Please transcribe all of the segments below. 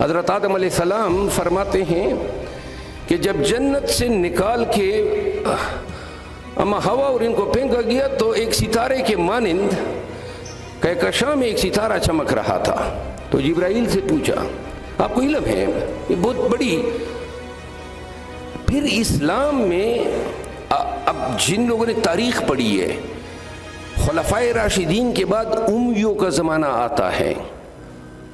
حضرت آدم علیہ السلام فرماتے ہیں کہ جب جنت سے نکال کے اما ہوا اور ان کو پھینکا گیا تو ایک ستارے کے مانند کہکشاں میں ایک ستارہ چمک رہا تھا. تو جبرائیل سے پوچھا آپ کو علم ہے یہ بہت بڑی. پھر اسلام میں اب جن لوگوں نے تاریخ پڑھی ہے خلفائے راشدین کے بعد امیوں کا زمانہ آتا ہے.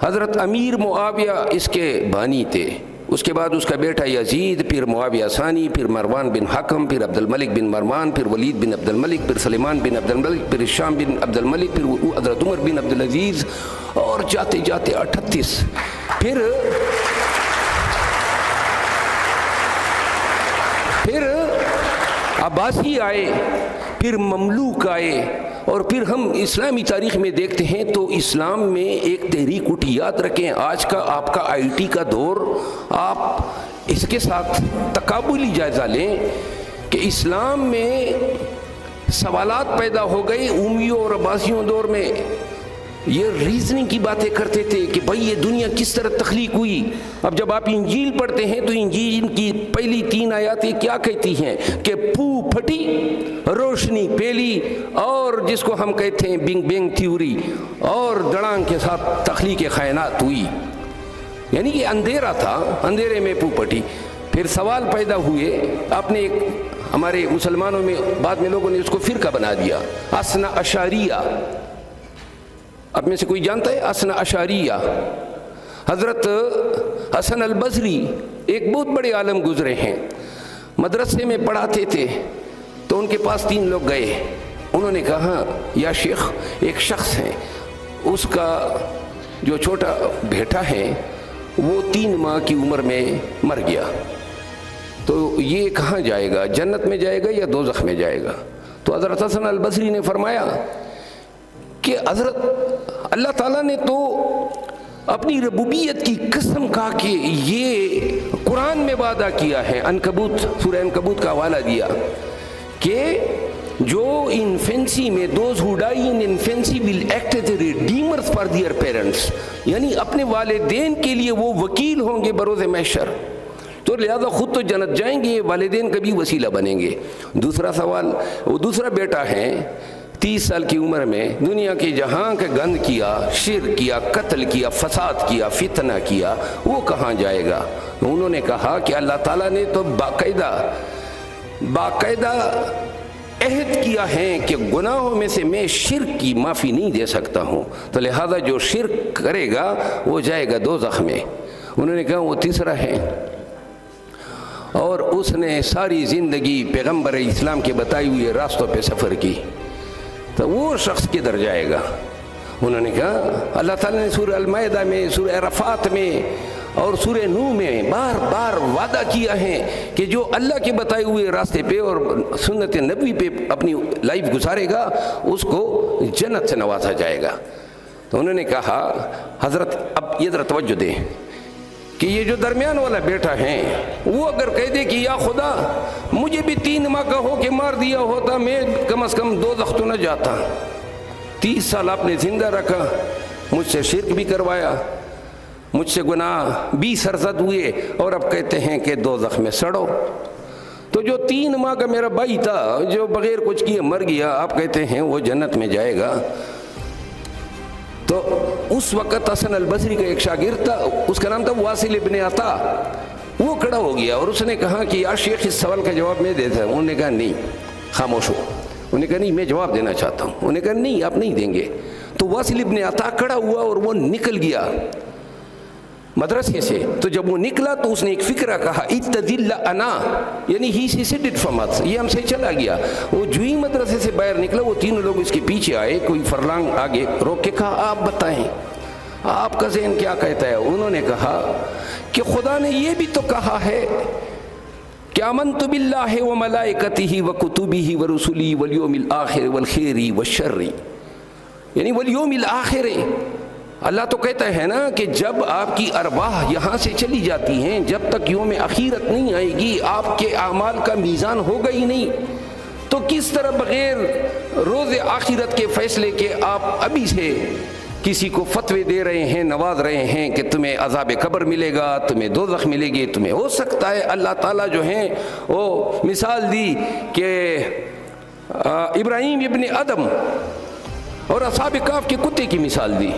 حضرت امیر معاویہ اس کے بانی تھے، اس کے بعد اس کا بیٹا یزید، پھر معاویہ ثانی، پھر مروان بن حکم، پھر عبد الملک بن مروان، پھر ولید بن عبد الملک، پھر سلیمان بن عبد الملک، پھر ہشام بن عبد الملک، پھر حضرت عمر بن عبد العزیز، اور جاتے جاتے 38. پھر عباسی آئے، پھر مملوک آئے، اور پھر ہم اسلامی تاریخ میں دیکھتے ہیں تو اسلام میں ایک تحریک اٹھی. یاد رکھیں آج کا آپ کا آئی ٹی کا دور، آپ اس کے ساتھ تقابلی جائزہ لیں کہ اسلام میں سوالات پیدا ہو گئے. امیوں اور عباسیوں دور میں یہ ریزننگ کی باتیں کرتے تھے کہ بھائی یہ دنیا کس طرح تخلیق ہوئی. اب جب آپ انجیل پڑھتے ہیں تو انجیل کی پہلی 3 آیاتیں کیا کہتی ہیں کہ پھو پھٹی، روشنی پھیلی، اور جس کو ہم کہتے ہیں بگ بینگ تھیوری، اور دڑانگ کے ساتھ تخلیق کائنات ہوئی. یعنی کہ اندھیرا تھا، اندھیرے میں پھو پھٹی. پھر سوال پیدا ہوئے. آپ نے ایک ہمارے مسلمانوں میں بعد میں لوگوں نے اس کو فرقہ بنا دیا، اثنا اشاریہ. اب میں سے کوئی جانتا ہے اثنا اشاریہ؟ حضرت حسن البصری ایک بہت بڑے عالم گزرے ہیں، مدرسے میں پڑھاتے تھے. تو ان کے پاس 3 لوگ گئے. انہوں نے کہا یا شیخ ایک شخص ہے، اس کا جو چھوٹا بیٹا ہے وہ 3 ماہ کی عمر میں مر گیا، تو یہ کہاں جائے گا، جنت میں جائے گا یا دوزخ میں جائے گا؟ تو حضرت حسن البصری نے فرمایا کہ حضرت اللہ تعالیٰ نے تو اپنی ربوبیت کی قسم کہا کہ یہ قرآن میں وعدہ کیا ہے. عنکبوت، سورہ عنکبوت کا حوالہ دیا کہ جو انفینسی میں those who die in infancy will act as redeemers for their parents، یعنی اپنے والدین کے لیے وہ وکیل ہوں گے بروز محشر. تو لہذا خود تو جنت جائیں گے، والدین کا بھی وسیلہ بنیں گے. دوسرا سوال، وہ دوسرا بیٹا ہے 30 سال کی عمر میں دنیا کے جہاں کے گند کیا، شرک کیا، قتل کیا، فساد کیا، فتنہ کیا، وہ کہاں جائے گا؟ انہوں نے کہا کہ اللہ تعالیٰ نے تو باقاعدہ عہد کیا ہے کہ گناہوں میں سے میں شرک کی معافی نہیں دے سکتا ہوں، تو لہذا جو شرک کرے گا وہ جائے گا دوزخ میں. انہوں نے کہا وہ تیسرا ہے، اور اس نے ساری زندگی پیغمبر اسلام کے بتائی ہوئے راستوں پہ سفر کی، تو وہ شخص کدھر جائے گا؟ انہوں نے کہا اللہ تعالیٰ نے سورہ المائدہ میں، سورہ عرفات میں اور سورہ نوح میں بار بار وعدہ کیا ہے کہ جو اللہ کے بتائے ہوئے راستے پہ اور سنت نبوی پہ اپنی لائف گزارے گا اس کو جنت سے نوازا جائے گا. تو انہوں نے کہا حضرت اب یہ ذرا توجہ دیں کہ یہ جو درمیان والا بیٹا ہے وہ اگر کہہ دے کہ یا خدا مجھے بھی 3 ماہ کا ہو کے مار دیا ہوتا، میں کم از کم دوزخ تو نہ جاتا. 30 سال آپ نے زندہ رکھا، مجھ سے شرک بھی کروایا، مجھ سے گناہ بھی سرزد ہوئے، اور اب کہتے ہیں کہ دوزخ میں سڑو. تو جو 3 ماہ کا میرا بھائی تھا جو بغیر کچھ کیے مر گیا، آپ کہتے ہیں وہ جنت میں جائے گا. تو اس وقت حسن البصری کا ایک شاگرد تھا، اس کا نام تھا واصل ابن عطا. وہ کھڑا ہو گیا اور اس نے کہا کہ یا شیخ اس سوال کا جواب میں دیتا ہوں. انہوں نے کہا نہیں، خاموش ہو. انہوں نے کہا نہیں میں جواب دینا چاہتا ہوں. انہوں نے کہا نہیں آپ نہیں دیں گے. تو واصل ابن عطا کھڑا ہوا اور وہ نکل گیا مدرسے سے. تو جب وہ نکلا تو اس نے ایک فکرہ کہا اتذل انا، یعنی ہی سیڈڈ فرام اس، یہ ہم سے چلا گیا. وہ جو ہی مدرسے سے باہر نکلا وہ 3 لوگ اس کے پیچھے آئے، کوئی فرلانگ آگے روک کے کہا آپ بتائیں آپ کا ذہن کیا کہتا ہے؟ انہوں نے کہا کہ خدا نے یہ بھی تو کہا ہے کہ آمنت باللہ وملائکتہ وکتبہ ورسلہ والیوم الآخر والخیر والشر، یعنی والیوم الآخر. اللہ تو کہتا ہے نا کہ جب آپ کی ارواح یہاں سے چلی جاتی ہیں، جب تک یوم اخیرت نہیں آئے گی آپ کے اعمال کا میزان ہوگا ہی نہیں. تو کس طرح بغیر روز آخرت کے فیصلے کے آپ ابھی سے کسی کو فتوے دے رہے ہیں، نواز رہے ہیں کہ تمہیں عذاب قبر ملے گا، تمہیں دوزخ ملے گی، تمہیں ہو سکتا ہے اللہ تعالیٰ جو ہیں وہ مثال دی کہ ابراہیم ابن ادم اور اصحاب کہف کے کتے کی مثال دی۔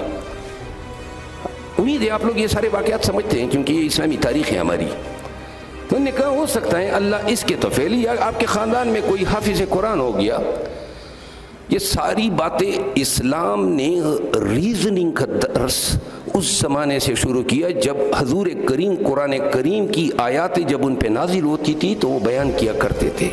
امید ہے آپ لوگ یہ سارے واقعات سمجھتے ہیں کیونکہ یہ اسلامی تاریخ ہے ہماری۔ تو انہوں نے کہا ہو سکتا ہے اللہ اس کے توفیل، یا آپ کے خاندان میں کوئی حافظ قرآن ہو گیا۔ یہ ساری باتیں اسلام نے ریزننگ کا درس اس زمانے سے شروع کیا جب حضور کریم قرآن کریم کی آیاتیں جب ان پہ نازل ہوتی تھی تو وہ بیان کیا کرتے تھے۔